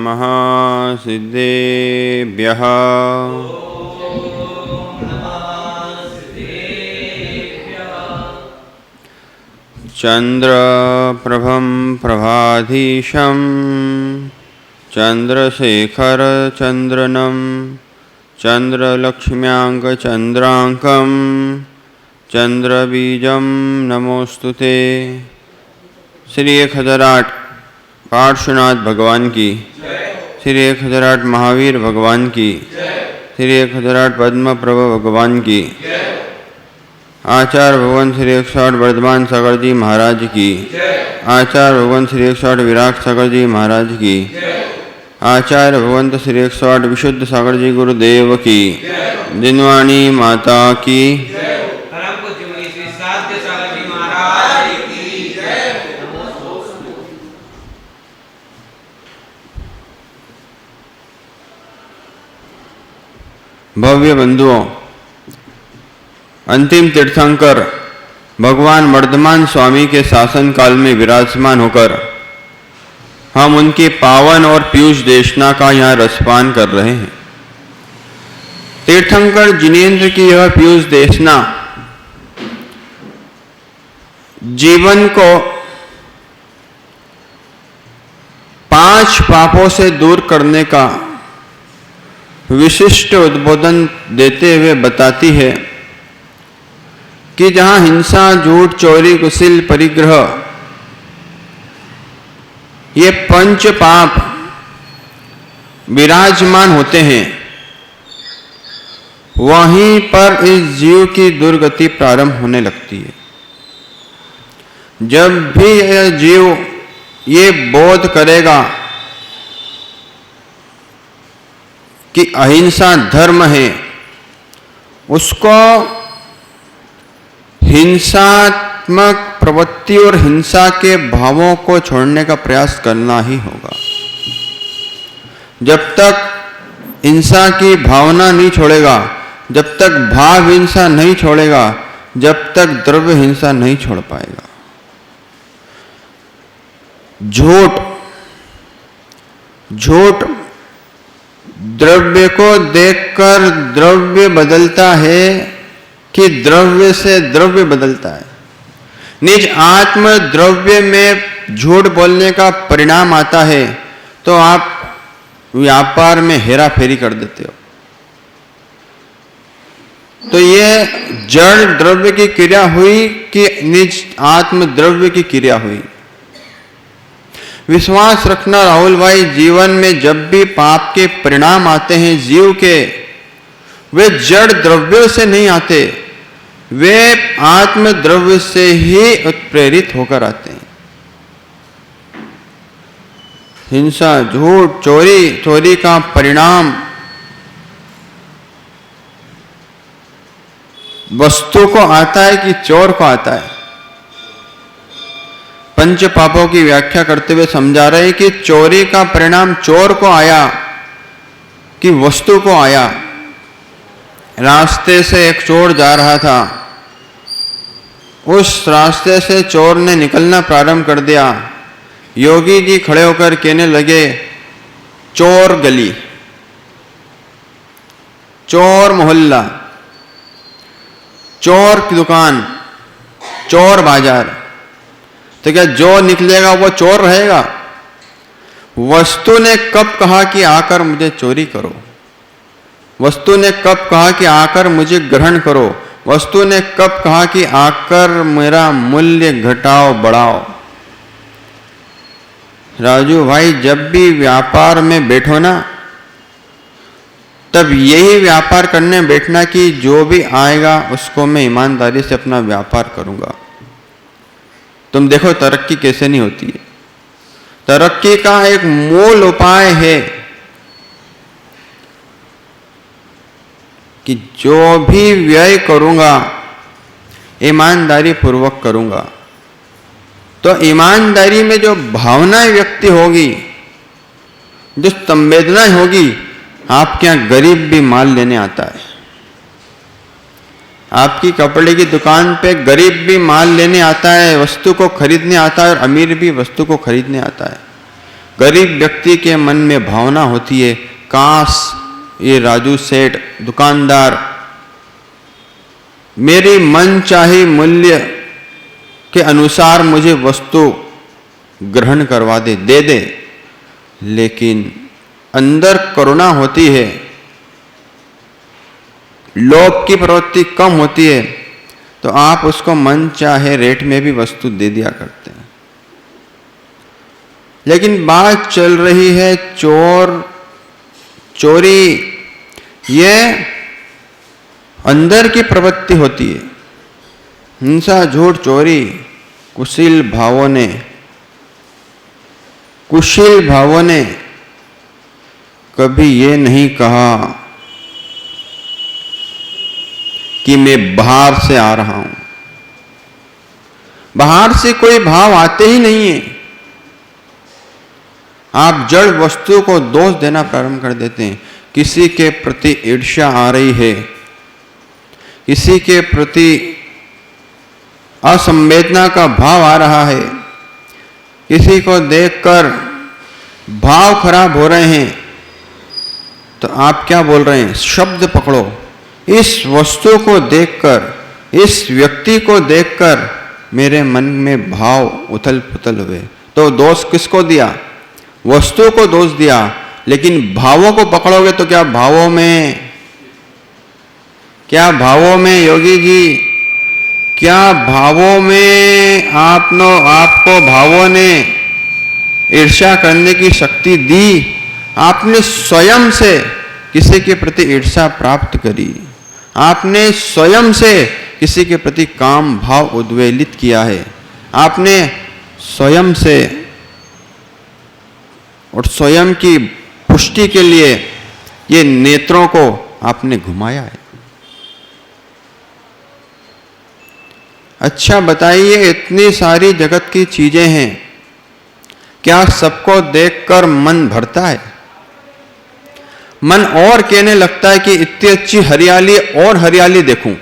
नमः सिद्धेभ्यः। चंद्रप्रभं प्रभाधीशं चंद्रशेखरचंद्रनं चंद्रलक्ष्म्याङ्गचंद्राङ्कं चंद्रबीजं नमोस्तुते। श्री 1008 पार्श्वनाथ भगवान की, श्री 1008 महावीर भगवान की, श्री 1008 पद्म प्रभु भगवान की, आचार्य भगवान श्री 108 वर्धमान सागर जी महाराज की, आचार्य भगवान श्री 108 विराट सागर जी महाराज की, आचार्य भगवंत श्री 108 विशुद्ध सागर जी गुरुदेव की, दिनवाणी माता की, भव्य बंधुओं, अंतिम तीर्थंकर भगवान वर्धमान स्वामी के शासन काल में विराजमान होकर हम उनकी पावन और पीयूष देशना का यहाँ रसपान कर रहे हैं। तीर्थंकर जिनेन्द्र की यह पीयूष देशना जीवन को 5 पापों से दूर करने का विशिष्ट उद्बोधन देते हुए बताती है कि जहाँ हिंसा, झूठ, चोरी, कुशिल, परिग्रह ये 5 पाप विराजमान होते हैं, वहीं पर इस जीव की दुर्गति प्रारंभ होने लगती है। जब भी यह जीव ये बोध करेगा कि अहिंसा धर्म है, उसको हिंसात्मक प्रवृत्ति और हिंसा के भावों को छोड़ने का प्रयास करना ही होगा। जब तक हिंसा की भावना नहीं छोड़ेगा, जब तक भाव हिंसा नहीं छोड़ेगा, जब तक द्रव्य हिंसा नहीं छोड़ पाएगा। झूठ द्रव्य को देखकर द्रव्य बदलता है कि द्रव्य से द्रव्य बदलता है। निज आत्म द्रव्य में झूठ बोलने का परिणाम आता है तो आप व्यापार में हेरा फेरी कर देते हो। तो ये जड़ द्रव्य की क्रिया हुई कि निज आत्म द्रव्य की क्रिया हुई। विश्वास रखना राहुल भाई, जीवन में जब भी पाप के परिणाम आते हैं जीव के, वे जड़ द्रव्यों से नहीं आते, वे आत्म द्रव्य से ही उत्प्रेरित होकर आते हैं। हिंसा, झूठ, चोरी का परिणाम वस्तु को आता है कि चोर को आता है? 5 पापों की व्याख्या करते हुए समझा रहे हैं कि चोरी का परिणाम चोर को आया कि वस्तु को आया। रास्ते से एक चोर जा रहा था, उस रास्ते से चोर ने निकलना प्रारंभ कर दिया। योगी जी खड़े होकर कहने लगे, चोर गली, चोर मोहल्ला, चोर की दुकान, चोर बाजार। तो क्या जो निकलेगा वो चोर रहेगा? वस्तु ने कब कहा कि आकर मुझे चोरी करो? वस्तु ने कब कहा कि आकर मुझे ग्रहण करो? वस्तु ने कब कहा कि आकर मेरा मूल्य घटाओ बढ़ाओ? राजू भाई, जब भी व्यापार में बैठो ना, तब यही व्यापार करने बैठना कि जो भी आएगा उसको मैं ईमानदारी से अपना व्यापार करूंगा। तुम देखो तरक्की कैसे नहीं होती है। तरक्की का एक मूल उपाय है कि जो भी व्यय करूंगा ईमानदारी पूर्वक करूंगा। तो ईमानदारी में जो भावनाएं व्यक्ति होगी, जो संवेदनाएं होगी, आपके यहाँ गरीब भी माल लेने आता है। आपकी कपड़े की दुकान पे गरीब भी माल लेने आता है, वस्तु को खरीदने आता है, और अमीर भी वस्तु को खरीदने आता है। गरीब व्यक्ति के मन में भावना होती है, काश ये राजू सेठ दुकानदार मेरी मन चाही मूल्य के अनुसार मुझे वस्तु ग्रहण करवा दे, दे दे। लेकिन अंदर करुणा होती है, लोभ की प्रवृत्ति कम होती है, तो आप उसको मन चाहे रेट में भी वस्तु दे दिया करते हैं। लेकिन बात चल रही है चोरी, ये अंदर की प्रवृत्ति होती है। हिंसा, झूठ, चोरी कुशील भावों ने कभी ये नहीं कहा कि मैं बाहर से आ रहा हूं। बाहर से कोई भाव आते ही नहीं है। आप जड़ वस्तु को दोष देना प्रारंभ कर देते हैं। किसी के प्रति ईर्ष्या आ रही है, किसी के प्रति असंवेदना का भाव आ रहा है, किसी को देखकर भाव खराब हो रहे हैं, तो आप क्या बोल रहे हैं? शब्द पकड़ो। इस वस्तु को देखकर, इस व्यक्ति को देखकर मेरे मन में भाव उथल पुथल हुए, तो दोष किसको दिया? वस्तु को दोष दिया। लेकिन भावों को पकड़ोगे तो क्या भावों में योगी जी, क्या भावों में आपको भावों ने ईर्ष्या करने की शक्ति दी? आपने स्वयं से किसी के प्रति ईर्ष्या प्राप्त करी, आपने स्वयं से किसी के प्रति काम भाव उद्वेलित किया है, आपने स्वयं से और स्वयं की पुष्टि के लिए ये नेत्रों को आपने घुमाया है। अच्छा बताइए, इतनी सारी जगत की चीजें हैं, क्या सबको देखकर मन भरता है? मन और कहने लगता है कि इतनी अच्छी हरियाली और हरियाली देखूं।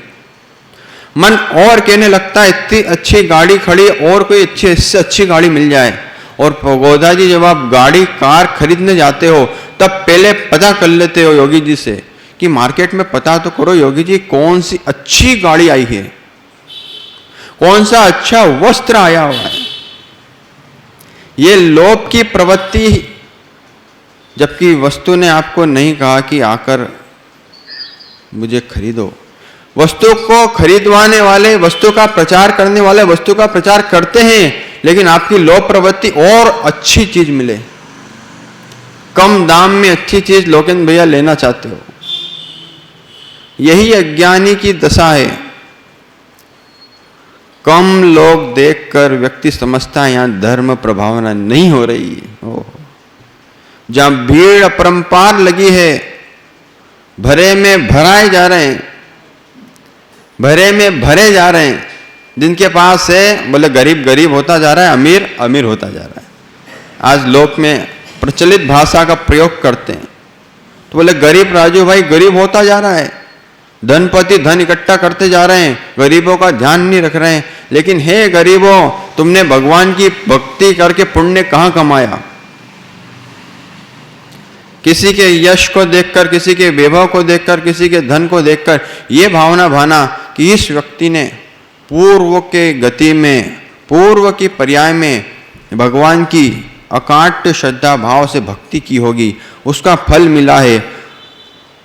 मन और कहने लगता है इतनी अच्छी गाड़ी खड़ी और कोई इससे अच्छी गाड़ी मिल जाए। और गोदा जी, जब आप गाड़ी कार खरीदने जाते हो तब पहले पता कर लेते हो योगी जी से कि मार्केट में पता तो करो योगी जी कौन सी अच्छी गाड़ी आई है, कौन सा अच्छा वस्त्र आया हुआ है। ये लोभ की प्रवृत्ति, जबकि वस्तु ने आपको नहीं कहा कि आकर मुझे खरीदो। वस्तु को खरीदवाने वाले, वस्तु का प्रचार करने वाले वस्तु का प्रचार करते हैं, लेकिन आपकी लोभ प्रवृत्ति और अच्छी चीज मिले, कम दाम में अच्छी चीज लोकेन भैया लेना चाहते हो। यही अज्ञानी की दशा है। कम लोग देखकर व्यक्ति समझता है यहां धर्म प्रभावना नहीं हो रही है। जहां भीड़ अपरंपार लगी है, भरे में भराए जा रहे हैं, भरे में भरे जा रहे हैं। जिनके पास है बोले गरीब गरीब होता जा रहा है, अमीर अमीर होता जा रहा है। आज लोक में प्रचलित भाषा का प्रयोग करते हैं तो बोले गरीब राजू भाई गरीब होता जा रहा है, धनपति धन इकट्ठा करते जा रहे हैं, गरीबों का ध्यान नहीं रख रहे हैं। लेकिन हे गरीबों, तुमने भगवान की भक्ति करके पुण्य कहां कमाया? किसी के यश को देखकर, किसी के वैभव को देखकर, किसी के धन को देखकर ये भावना भाना कि इस व्यक्ति ने पूर्व के गति में, पूर्व की पर्याय में भगवान की अकाट्य श्रद्धा भाव से भक्ति की होगी, उसका फल मिला है।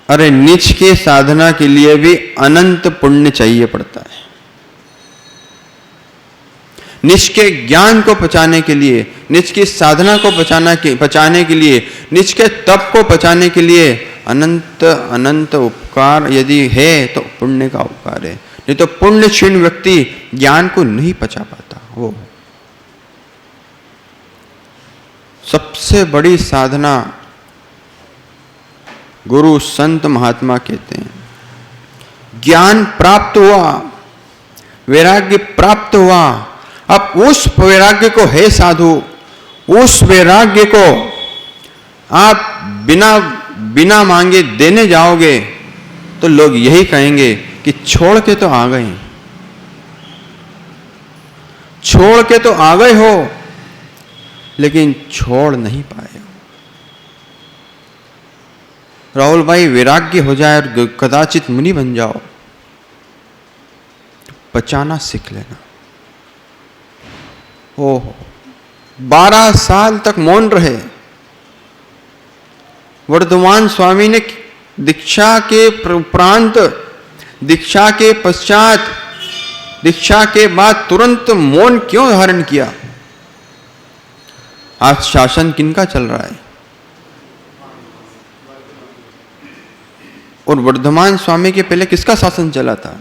अरे निच की साधना के लिए भी अनंत पुण्य चाहिए पड़ता है। निच के ज्ञान को पचाने के लिए, निच की साधना को पचाने के लिए, निच के तप को पचाने के लिए अनंत अनंत उपकार यदि है तो पुण्य का उपकार है। नहीं तो पुण्य क्षीण व्यक्ति ज्ञान को नहीं पचा पाता। वो सबसे बड़ी साधना गुरु संत महात्मा कहते हैं। ज्ञान प्राप्त हुआ, वैराग्य प्राप्त हुआ, अब उस वैराग्य को, हे साधु, उस वैराग्य को आप बिना मांगे देने जाओगे तो लोग यही कहेंगे कि छोड़ के तो आ गए, छोड़ के तो आ गए हो। लेकिन छोड़ नहीं पाए। राहुल भाई, वैराग्य हो जाए और कदाचित मुनि बन जाओ, बचाना सीख लेना। ओहो, 12 साल तक मौन रहे। वर्धमान स्वामी ने दीक्षा के उपरांत, दीक्षा के पश्चात, दीक्षा के बाद तुरंत मौन क्यों धारण किया? आज शासन किनका चल रहा है? और वर्धमान स्वामी के पहले किसका शासन चला था?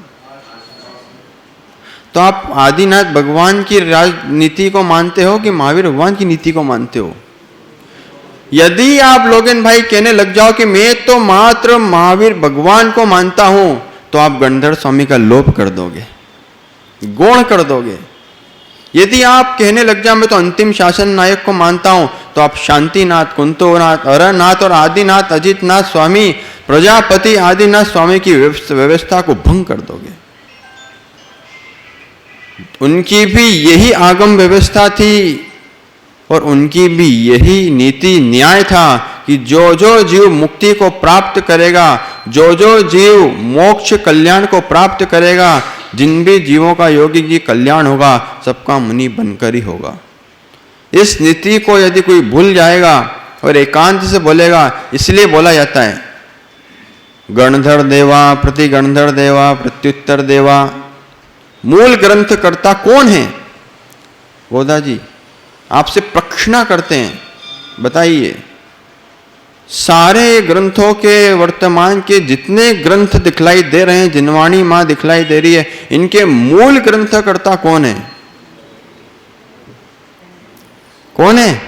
तो आप आदिनाथ भगवान की राजनीति को मानते हो कि महावीर भगवान की नीति को मानते हो? यदि आप लोगन भाई कहने लग जाओ कि मैं तो मात्र महावीर भगवान को मानता हूं, तो आप गणधर स्वामी का लोप कर दोगे, गौण कर दोगे। यदि आप कहने लग जाओ मैं तो अंतिम शासन नायक को मानता हूं, तो आप शांतिनाथ, कुंतोनाथ, अरनाथ और आदिनाथ अजितनाथ स्वामी, प्रजापति आदिनाथ स्वामी की व्यवस्था को भंग कर दोगे। उनकी भी यही आगम व्यवस्था थी और उनकी भी यही नीति न्याय था कि जो जो जीव मुक्ति को प्राप्त करेगा, जो जो जीव मोक्ष कल्याण को प्राप्त करेगा, जिन भी जीवों का योगी जी कल्याण होगा, सबका मुनि बनकर ही होगा। इस नीति को यदि कोई भूल जाएगा और एकांत से बोलेगा, इसलिए बोला जाता है गणधर देवा प्रति गणधर देवा प्रत्युत्तर देवा। मूल ग्रंथ कर्ता कौन है? गोदा जी आपसे प्रश्न करते हैं, बताइए। सारे ग्रंथों के वर्तमान के जितने ग्रंथ दिखलाई दे रहे हैं, जिनवाणी मां दिखलाई दे रही है, इनके मूल ग्रंथकर्ता कौन है? कौन है?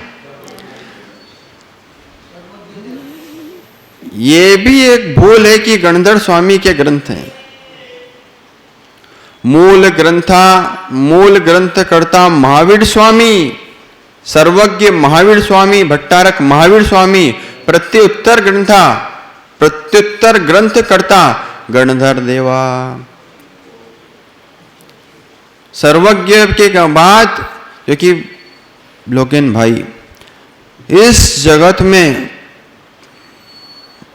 ये भी एक भूल है कि गणधर स्वामी के ग्रंथ हैं। मूल ग्रंथकर्ता महावीर स्वामी, सर्वज्ञ महावीर स्वामी, भट्टारक महावीर स्वामी, प्रत्युत्तर ग्रंथकर्ता गणधर देवा। सर्वज्ञ के बाद, क्योंकि लोकेन भाई, इस जगत में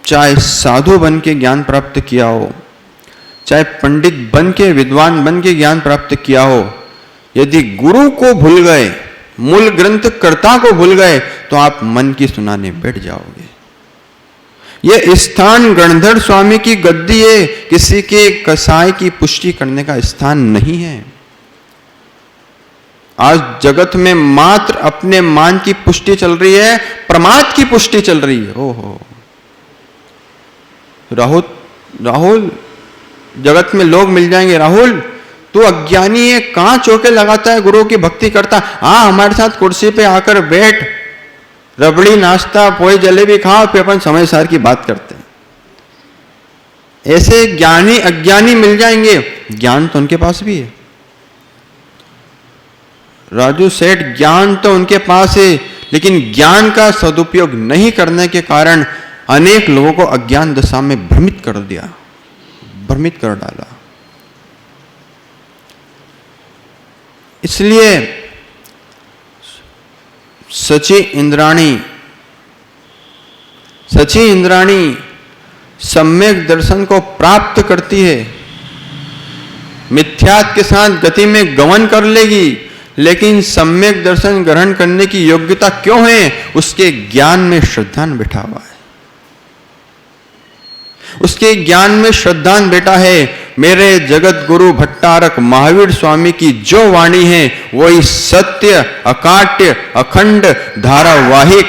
चाहे साधु बन के ज्ञान प्राप्त किया हो, चाहे पंडित बन के, विद्वान बन के ज्ञान प्राप्त किया हो, यदि गुरु को भूल गए, मूल ग्रंथकर्ता को भूल गए, तो आप मन की सुनाने बैठ जाओगे। यह स्थान गणधर स्वामी की गद्दी है, किसी के कसाई की पुष्टि करने का स्थान नहीं है। आज जगत में मात्र अपने मान की पुष्टि चल रही है, प्रमाद की पुष्टि चल रही है। ओहो राहुल, जगत में लोग मिल जाएंगे, राहुल तू अज्ञानी है, कहां चौके लगाता है, गुरु की भक्ति करता, हमारे साथ कुर्सी पे आकर बैठ, रबड़ी नाश्ता पोई जलेबी खाओ, फिर अपन समय सार की बात करते हैं। ऐसे ज्ञानी अज्ञानी मिल जाएंगे, ज्ञान तो उनके पास भी है। राजू सेठ, ज्ञान तो उनके पास है, लेकिन ज्ञान का सदुपयोग नहीं करने के कारण अनेक लोगों को अज्ञान दशा में भ्रमित कर दिया, भ्रमित कर डाला। इसलिए सची इंद्राणी सम्यक दर्शन को प्राप्त करती है, मिथ्यात्व के साथ गति में गमन कर लेगी, लेकिन सम्यक दर्शन ग्रहण करने की योग्यता क्यों है? उसके ज्ञान में श्रद्धान बैठा हुआ है, उसके ज्ञान में श्रद्धान बैठा है। मेरे जगत गुरु भट्टारक महावीर स्वामी की जो वाणी है, वही सत्य, अकाट्य, अखंड, धारावाहिक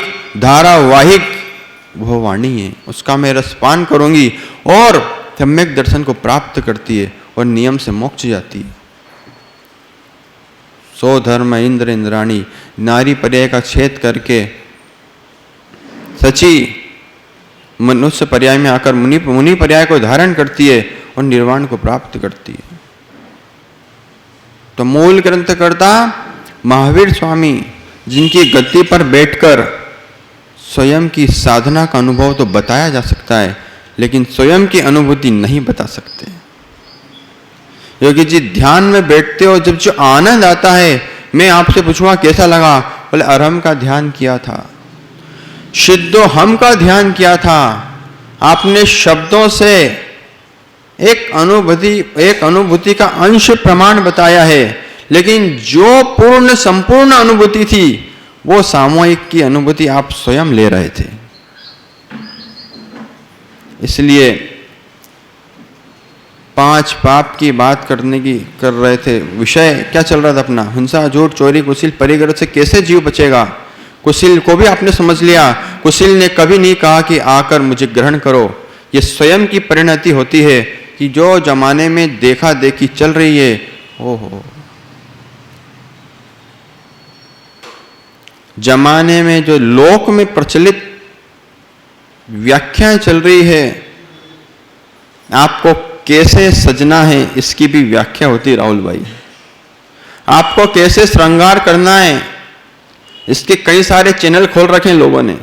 वो वाणी है। उसका मैं रसपान करूंगी और सम्यक दर्शन को प्राप्त करती है और नियम से मोक्ष जाती है। सो धर्म इंद्र इंद्राणी, नारी पर्याय का छेद करके सची मनुष्य पर्याय में आकर मुनि पर्याय को धारण करती है और निर्वाण को प्राप्त करती है। तो मूल ग्रंथकर्ता महावीर स्वामी, जिनकी गद्दी पर बैठकर स्वयं की साधना का अनुभव तो बताया जा सकता है, लेकिन स्वयं की अनुभूति नहीं बता सकते। योगी जी ध्यान में बैठते हो, जब जो आनंद आता है, मैं आपसे पूछूंगा कैसा लगा, बोले अरहम का ध्यान किया था, सिद्धो हम का ध्यान किया था। आपने शब्दों से एक अनुभूति का अंश प्रमाण बताया है, लेकिन जो पूर्ण संपूर्ण अनुभूति थी वो सामूहिक की अनुभूति आप स्वयं ले रहे थे। इसलिए 5 पाप की बात कर रहे थे। विषय क्या चल रहा था अपना? हिंसा, झूठ, चोरी, कुशील, परिग्रह से कैसे जीव बचेगा। कुशील को भी आपने समझ लिया। कुशील ने कभी नहीं कहा कि आकर मुझे ग्रहण करो। ये स्वयं की परिणति होती है कि जो जमाने में देखा देखी चल रही है, ओहो, जमाने में जो लोक में प्रचलित व्याख्याएं चल रही है, आपको कैसे सजना है इसकी भी व्याख्या होती है राहुल भाई। आपको कैसे श्रृंगार करना है इसके कई सारे चैनल खोल रखे हैं लोगों ने।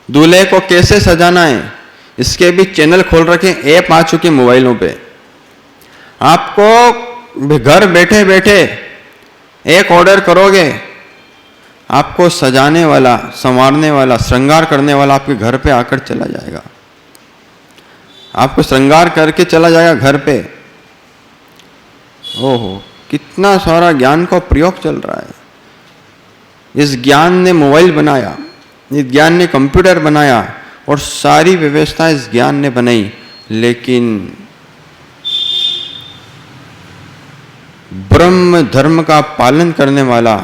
दूल्हे को कैसे सजाना है इसके भी चैनल खोल रखे, ऐप आ चुके मोबाइलों पे। आपको घर बैठे बैठे एक ऑर्डर करोगे, आपको सजाने वाला, संवारने वाला, श्रृंगार करने वाला आपके घर पे आकर चला जाएगा, आपको श्रृंगार करके चला जाएगा घर पे। ओहो, कितना सारा ज्ञान का प्रयोग चल रहा है। इस ज्ञान ने मोबाइल बनाया, इस ज्ञान ने कंप्यूटर बनाया और सारी व्यवस्था इस ज्ञान ने बनाई, लेकिन ब्रह्म धर्म का पालन करने वाला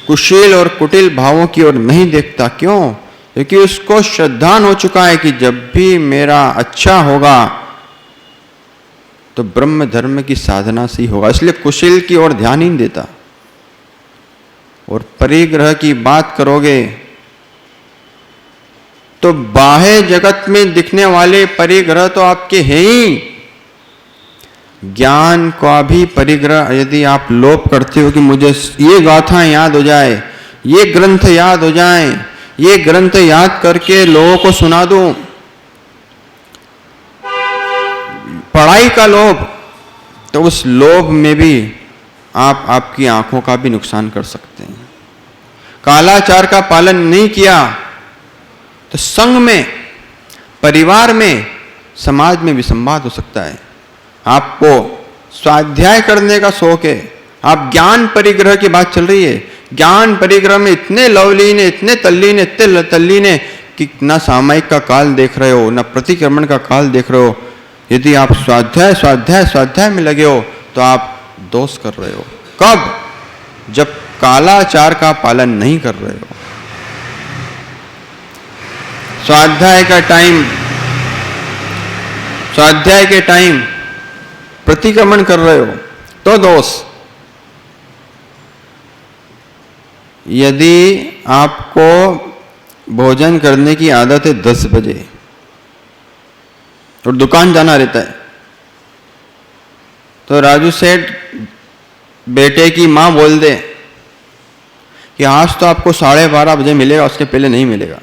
कुशील और कुटिल भावों की ओर नहीं देखता। क्यों? क्योंकि उसको श्रद्धान हो चुका है कि जब भी मेरा अच्छा होगा तो ब्रह्म धर्म की साधना से ही होगा, इसलिए कुशील की ओर ध्यान ही नहीं देता। और परिग्रह की बात करोगे तो बाह्य जगत में दिखने वाले परिग्रह तो आपके हैं ही। ज्ञान का भी परिग्रह यदि आप लोप करते हो कि मुझे ये गाथा याद हो जाए, ये ग्रंथ याद हो जाए, ये ग्रंथ याद करके लोगों को सुना दूं, पढ़ाई का लोभ, तो उस लोभ में भी आप आपकी आंखों का भी नुकसान कर सकते हैं। कालाचार का पालन नहीं किया तो संघ में, परिवार में, समाज में विसंवाद हो सकता है। आपको स्वाध्याय करने का शौक है, आप ज्ञान परिग्रह की बात चल रही है, ज्ञान परिग्रह में इतने लवलीन है, इतने तल्लीन है कि न सामयिक का काल देख रहे हो, न प्रतिक्रमण का काल देख रहे हो। यदि आप स्वाध्याय में लगे हो तो आप दोष कर रहे हो। कब? जब कालाचार का पालन नहीं कर रहे हो। स्वाध्याय के टाइम प्रतिक्रमण कर रहे हो तो दोष। यदि आपको भोजन करने की आदत है 10 बजे और दुकान जाना रहता है, तो राजू सेठ बेटे की मां बोल दे कि आज तो आपको 12:30 बजे मिलेगा, उसके पहले नहीं मिलेगा।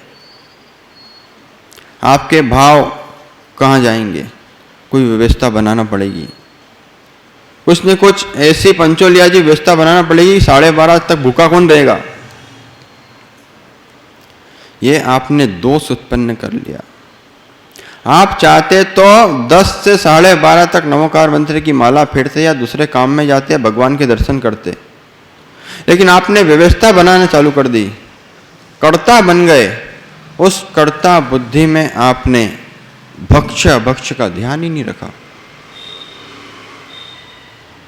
आपके भाव कहाँ जाएंगे? कोई व्यवस्था बनाना पड़ेगी, कुछ न कुछ ऐसी पंचोलिया जी व्यवस्था बनाना पड़ेगी। 12:30 तक भूखा कौन रहेगा? ये आपने दोष उत्पन्न कर लिया। आप चाहते तो 10 से 12:30 तक नमोकार मंत्र की माला फेरते या दूसरे काम में जाते या भगवान के दर्शन करते, लेकिन आपने व्यवस्था बनाना चालू कर दी, कर्ता बन गए। उस कर्ता बुद्धि में आपने भक्ष का ध्यान ही नहीं रखा।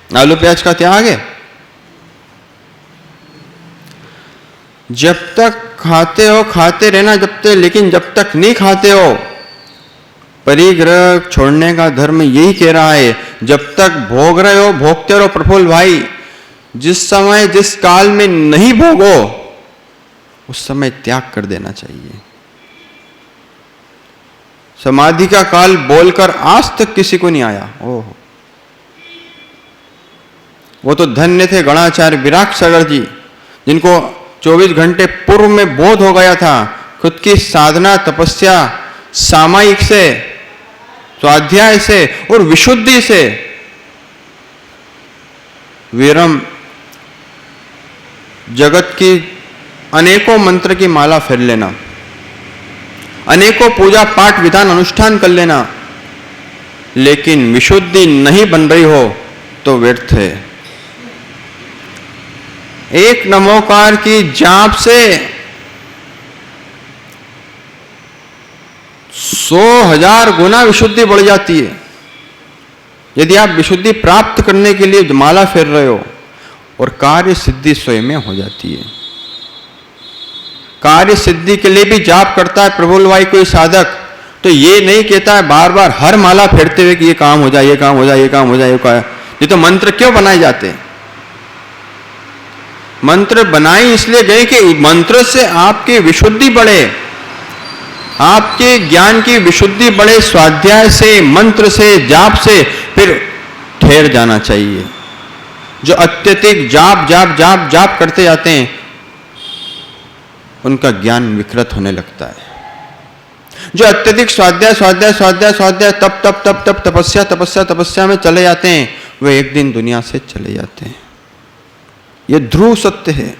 आलू प्याज का त्याग है। जब तक खाते हो खाते रहना, लेकिन जब तक नहीं खाते हो, परिग्रह छोड़ने का धर्म यही कह रहा है। जब तक भोग रहे हो भोगते रहो प्रफुल्ल भाई। जिस समय जिस काल में नहीं भोगो उस समय त्याग कर देना चाहिए। समाधि का काल बोलकर आज तक किसी को नहीं आया। ओह, वो तो धन्य थे गणाचार्य विराट सागर जी, जिनको 24 घंटे पूर्व में बोध हो गया था। खुद की साधना तपस्या सामायिक से, स्वाध्याय से और विशुद्धि से विरम जगत की अनेकों मंत्र की माला फेर लेना, अनेकों पूजा पाठ विधान अनुष्ठान कर लेना, लेकिन विशुद्धि नहीं बन रही हो तो व्यर्थ है। एक नमोकार की जाप से 100,000 गुना विशुद्धि बढ़ जाती है। यदि आप विशुद्धि प्राप्त करने के लिए माला फेर रहे हो, और कार्य सिद्धि स्वयं में हो जाती है। कार्य सिद्धि के लिए भी जाप करता है प्रफुल्ल भाई कोई साधक, तो ये नहीं कहता है बार बार हर माला फेरते हुए कि ये काम हो जाए, ये काम हो जाए, ये काम हो जाए, ये तो मंत्र क्यों बनाए जाते हैं? मंत्र बनाए इसलिए गए कि मंत्र से आपकी विशुद्धि बढ़े, आपके ज्ञान की विशुद्धि बढ़े। स्वाध्याय से, मंत्र से, जाप से फिर ठहर जाना चाहिए। जो अत्यधिक जाप जाप जाप जाप करते जाते हैं, उनका ज्ञान विकृत होने लगता है। जो अत्यधिक स्वाध्याय स्वाध्याय स्वाध्याय स्वाध्याय तप तप तप तप तपस्या तपस्या तपस्या में चले जाते हैं, वे एक दिन दुनिया से चले जाते हैं। ये ध्रुव सत्य है।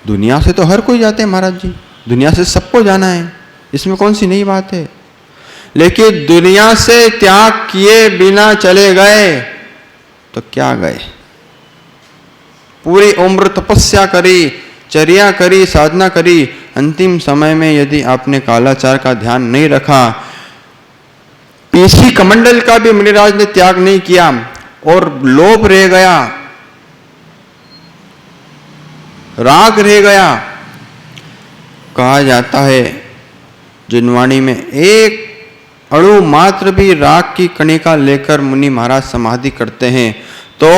दुनिया से तो हर कोई जाते हैं महाराज जी, दुनिया से सबको जाना है, इसमें कौन सी नई बात है। लेकिन दुनिया से त्याग किए बिना चले गए तो क्या गए? पूरी उम्र तपस्या करी, चर्या करी, साधना करी, अंतिम समय में यदि आपने कालाचार का ध्यान नहीं रखा, पीसी कमंडल का भी मुनिराज ने त्याग नहीं किया और लोभ रह गया, राग रह गया। कहा जाता है जिनवाणी में, एक अणु मात्र भी राग की कणिका लेकर मुनि महाराज समाधि करते हैं तो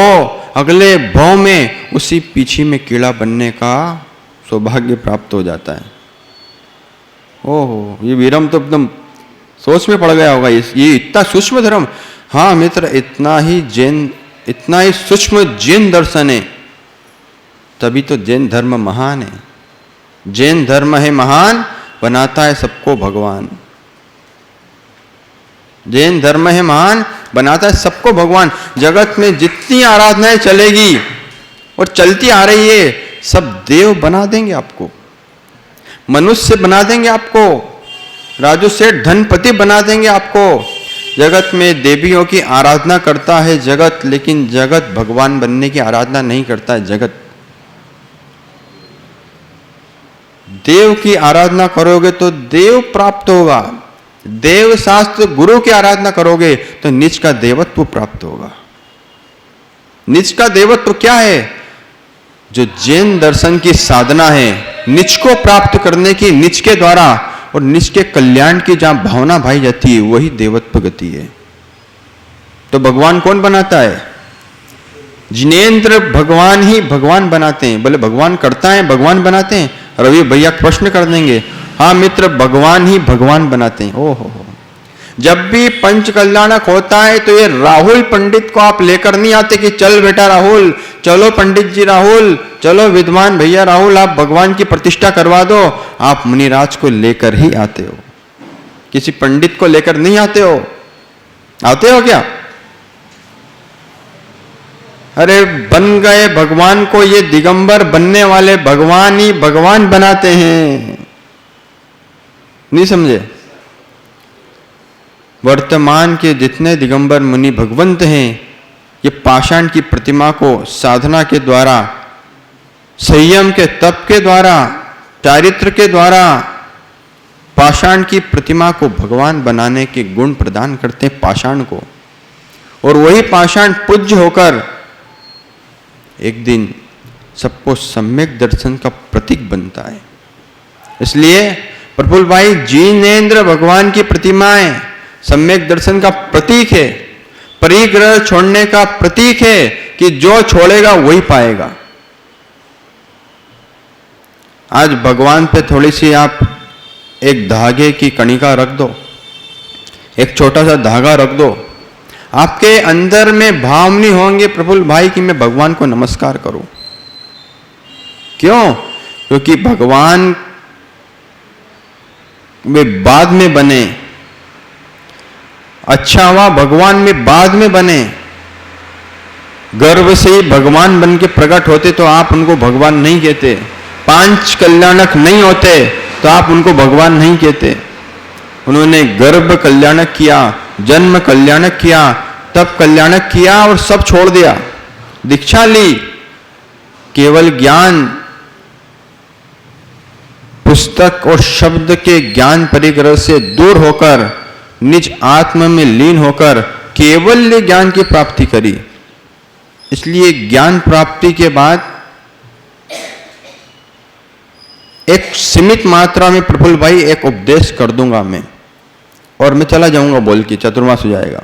अगले भव में उसी पीछे में कीड़ा बनने का सौभाग्य प्राप्त हो जाता है। ओहो, ये वीरम तो एकदम सोच में पड़ गया होगा, ये इतना सूक्ष्म धर्म। हाँ मित्र, इतना ही सूक्ष्म जैन दर्शन है, तभी तो जैन धर्म महान है। जैन धर्म है महान, बनाता है सबको भगवान। जैन धर्म है महान, बनाता है सबको भगवान। जगत में जितनी आराधनाएं चलेगी और चलती आ रही है, सब देव बना देंगे आपको, मनुष्य बना देंगे आपको, राजू सेठ धनपति बना देंगे आपको। जगत में देवियों की आराधना करता है जगत, लेकिन जगत भगवान बनने की आराधना नहीं करता है। जगत देव की आराधना करोगे तो देव प्राप्त होगा, देव शास्त्र गुरु की आराधना करोगे तो निज का देवत्व प्राप्त होगा। निज का देवत्व क्या है? जो जैन दर्शन की साधना है, निज को प्राप्त करने की, निज के द्वारा और निज के कल्याण की जहां भावना भाई जाती है, वही देवत्व गति है। तो भगवान कौन बनाता है? जिनेन्द्र भगवान ही भगवान बनाते हैं। बोले भगवान करता है, भगवान बनाते हैं? रवि भैया प्रश्न कर देंगे। हाँ मित्र, भगवान ही भगवान बनाते हैं। ओहो, जब भी पंच कल्याणक होता है तो ये राहुल पंडित को आप लेकर नहीं आते कि चल बेटा राहुल, चलो पंडित जी राहुल, चलो विद्वान भैया राहुल, आप भगवान की प्रतिष्ठा करवा दो। आप मुनिराज को लेकर ही आते हो, किसी पंडित को लेकर नहीं आते हो। आते हो क्या? अरे बन गए भगवान को, ये दिगंबर बनने वाले भगवान ही भगवान बनाते हैं। नहीं समझे? वर्तमान के जितने दिगंबर मुनि भगवंत हैं, ये पाषाण की प्रतिमा को साधना के द्वारा, संयम के तप के द्वारा, चारित्र के द्वारा पाषाण की प्रतिमा को भगवान बनाने के गुण प्रदान करते हैं पाषाण को। और वही पाषाण पूज्य होकर एक दिन सबको सम्यक दर्शन का प्रतीक बनता है। इसलिए प्रफुल्ल भाई, जिनेन्द्र भगवान की प्रतिमाएं सम्यक दर्शन का प्रतीक है, परिग्रह छोड़ने का प्रतीक है कि जो छोड़ेगा वही पाएगा। आज भगवान पे थोड़ी सी आप एक धागे की कणिका रख दो, एक छोटा सा धागा रख दो, आपके अंदर में भाव नहीं होंगे प्रफुल्ल भाई कि मैं भगवान को नमस्कार करूं। क्यों? क्योंकि भगवान वे बाद में बने, अच्छा हुआ भगवान में बाद में बने। गर्भ से ही भगवान बन के प्रकट होते तो आप उनको भगवान नहीं कहते। 5 कल्याणक नहीं होते तो आप उनको भगवान नहीं कहते। उन्होंने गर्भ कल्याणक किया, जन्म कल्याणक किया, तब कल्याणक किया और सब छोड़ दिया, दीक्षा ली। केवल ज्ञान, पुस्तक और शब्द के ज्ञान परिग्रह से दूर होकर निज आत्मा में लीन होकर केवल ज्ञान की प्राप्ति करी। इसलिए ज्ञान प्राप्ति के बाद एक सीमित मात्रा में प्रफुल्ल भाई एक उपदेश कर दूंगा मैं, और मैं चला जाऊंगा बोल के, चतुर्मास हो जाएगा,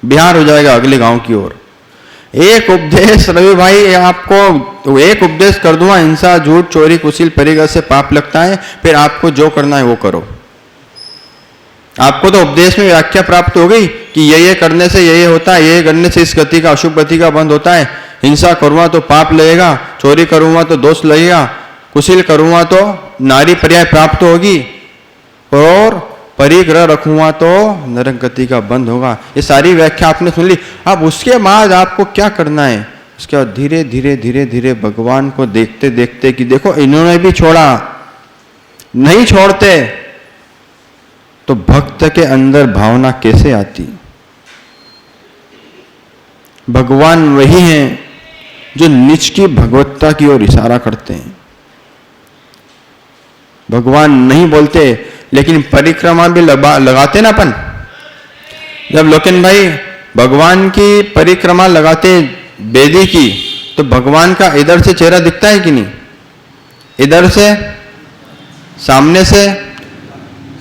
बिहार हो जाएगा अगले गांव की ओर। एक उपदेश रवि भाई आपको एक उपदेश कर दूंगा, हिंसा, झूठ, चोरी, कुशील, परिग्रह से पाप लगता है, फिर आपको जो करना है वो करो। आपको तो उपदेश में व्याख्या प्राप्त हो गई कि ये करने से ये होता है, ये करने से इस गति का, अशुभ गति का बंद होता है। हिंसा करूंगा तो पाप लगेगा, चोरी करूंगा तो दोष लगेगा, कुशील करूंगा तो नारी पर्याय प्राप्त होगी, और परिग्रह रखूंगा तो नरक गति का बंद होगा। ये सारी व्याख्या आपने सुन ली। अब उसके बाद आपको क्या करना है? उसके बाद धीरे धीरे धीरे धीरे भगवान को देखते देखते कि देखो इन्होंने भी छोड़ा, नहीं छोड़ते तो भक्त के अंदर भावना कैसे आती? भगवान वही हैं जो निज की भगवत्ता की ओर इशारा करते हैं। भगवान नहीं बोलते, लेकिन परिक्रमा भी लगाते ना अपन। जब लोकेन भाई भगवान की परिक्रमा लगाते बेदी की, तो भगवान का इधर से चेहरा दिखता है कि नहीं? इधर से, सामने से,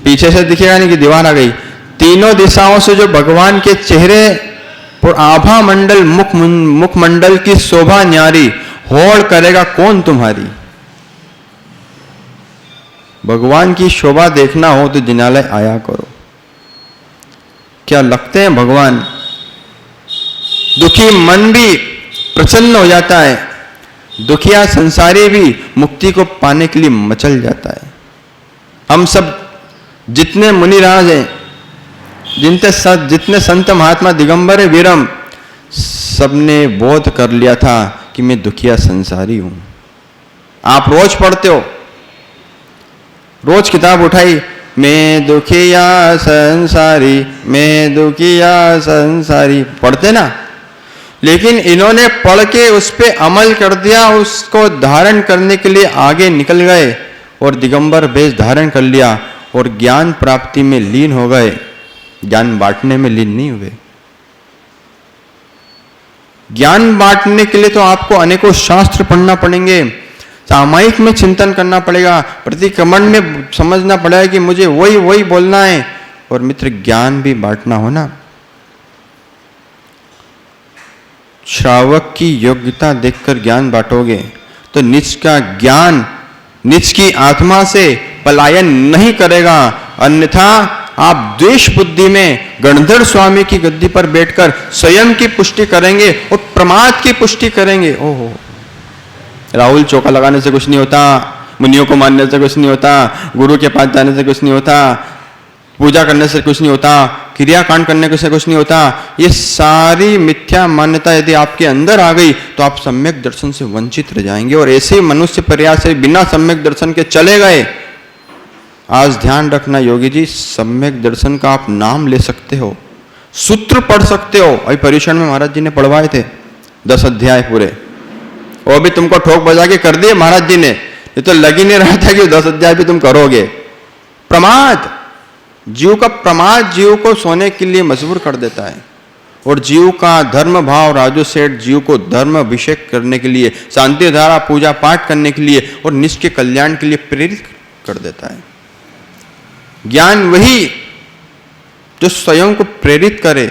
पीछे से दिखेगा नहीं कि दीवार आ गई। तीनों दिशाओं से जो भगवान के चेहरे और आभा मंडल, मुखमंडल की शोभा न्यारी, होड़ करेगा कौन तुम्हारी। भगवान की शोभा देखना हो तो जिनालय आया करो। क्या लगते हैं भगवान? दुखी मन भी प्रसन्न हो जाता है, दुखिया संसारी भी मुक्ति को पाने के लिए मचल जाता है। हम सब जितने मुनिराज हैं, जितने संत महात्मा दिगंबर वीरम, सबने बोध कर लिया था कि मैं दुखिया संसारी हूं। आप रोज पढ़ते हो, रोज किताब उठाई, मैं दुखिया संसारी, मैं दुखिया संसारी, पढ़ते ना। लेकिन इन्होंने पढ़ के उस पर अमल कर दिया, उसको धारण करने के लिए आगे निकल गए और दिगंबर वेश धारण कर लिया और ज्ञान प्राप्ति में लीन हो गए। ज्ञान बांटने में लीन नहीं हुए। ज्ञान बांटने के लिए तो आपको अनेकों शास्त्र पढ़ना पड़ेंगे, सामायिक में चिंतन करना पड़ेगा, प्रतिक्रमण में समझना पड़ेगा कि मुझे वही वही बोलना है। और मित्र, ज्ञान भी बांटना हो ना। श्रावक की योग्यता देखकर ज्ञान बांटोगे तो निज का ज्ञान निज की आत्मा से पलायन नहीं करेगा। अन्यथा आप द्वेष बुद्धि में गणधर स्वामी की गद्दी पर बैठकर स्वयं की पुष्टि करेंगे और प्रमाद की पुष्टि करेंगे। ओहो, राहुल चौका लगाने से कुछ नहीं होता, मुनियों को मानने से कुछ नहीं होता, गुरु के पास जाने से कुछ नहीं होता, पूजा करने से कुछ नहीं होता, क्रियाकांड करने से कुछ नहीं होता। ये सारी मिथ्या मान्यता यदि आपके अंदर आ गई तो आप सम्यक दर्शन से वंचित रह जाएंगे। और ऐसे मनुष्य प्रयास से बिना सम्यक दर्शन के चले गए। आज ध्यान रखना योगी जी, सम्यक दर्शन का आप नाम ले सकते हो, सूत्र पढ़ सकते हो। अभी पर्युषण में महाराज जी ने पढ़वाए थे 10 अध्याय पूरे, वो भी तुमको ठोक बजा के कर दिए महाराज जी ने। ये तो लग ही नहीं रहा था कि 10 अध्याय भी तुम करोगे। प्रमाद, जीव का प्रमाद जीव को सोने के लिए मजबूर कर देता है। और जीव का धर्म भाव राजू सेठ जीव को धर्म अभिषेक करने के लिए, शांति धारा पूजा पाठ करने के लिए और निज के कल्याण के लिए प्रेरित कर देता है। ज्ञान वही जो स्वयं को प्रेरित करे।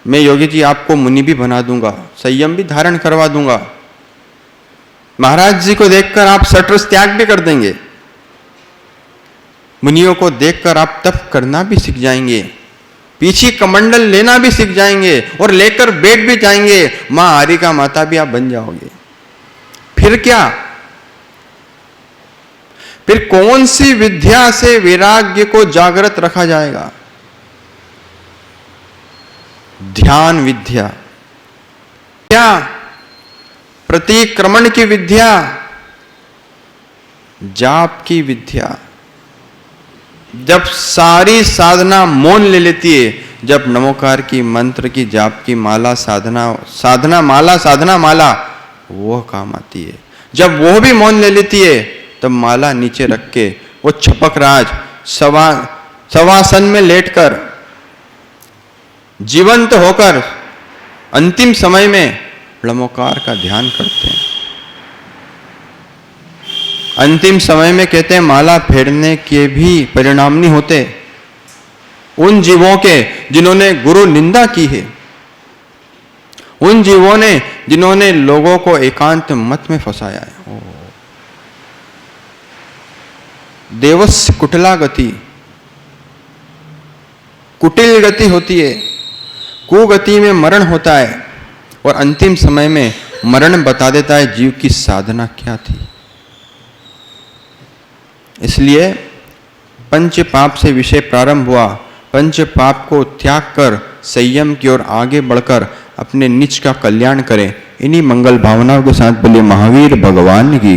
मैं योगी जी आपको मुनि भी बना दूंगा, संयम भी धारण करवा दूंगा। महाराज जी को देखकर आप सटरस त्याग भी कर देंगे। मुनियों को देखकर आप तप करना भी सीख जाएंगे, पीछे कमंडल लेना भी सीख जाएंगे और लेकर बैठ भी जाएंगे। मां हारिका माता भी आप बन जाओगे। फिर क्या? फिर कौन सी विद्या से वैराग्य को जागृत रखा जाएगा? ध्यान विद्या। विद्या, प्रतिक्रमण की विद्या, जाप की विद्या, जब सारी साधना मौन ले लेती है, जब नमोकार की मंत्र की जाप की माला साधना माला वो काम आती है। जब वो भी मौन ले लेती है तब माला नीचे रख के वो छपक राज सवासन में लेटकर जीवंत होकर अंतिम समय में नमोकार का ध्यान करते हैं। अंतिम समय में कहते हैं माला फेरने के भी परिणाम नहीं होते उन जीवों के जिन्होंने गुरु निंदा की है, उन जीवों ने जिन्होंने लोगों को एकांत मत में फंसाया है। देवस्य कुटिला गति, कुटिल गति होती है, कुगति में मरण होता है और अंतिम समय में मरण बता देता है जीव की साधना क्या थी। इसलिए पंच पाप से विषय प्रारंभ हुआ। पंच पाप को त्याग कर संयम की ओर आगे बढ़कर अपने निज का कल्याण करें। इन्हीं मंगल भावनाओं के साथ बोलिए महावीर भगवान की।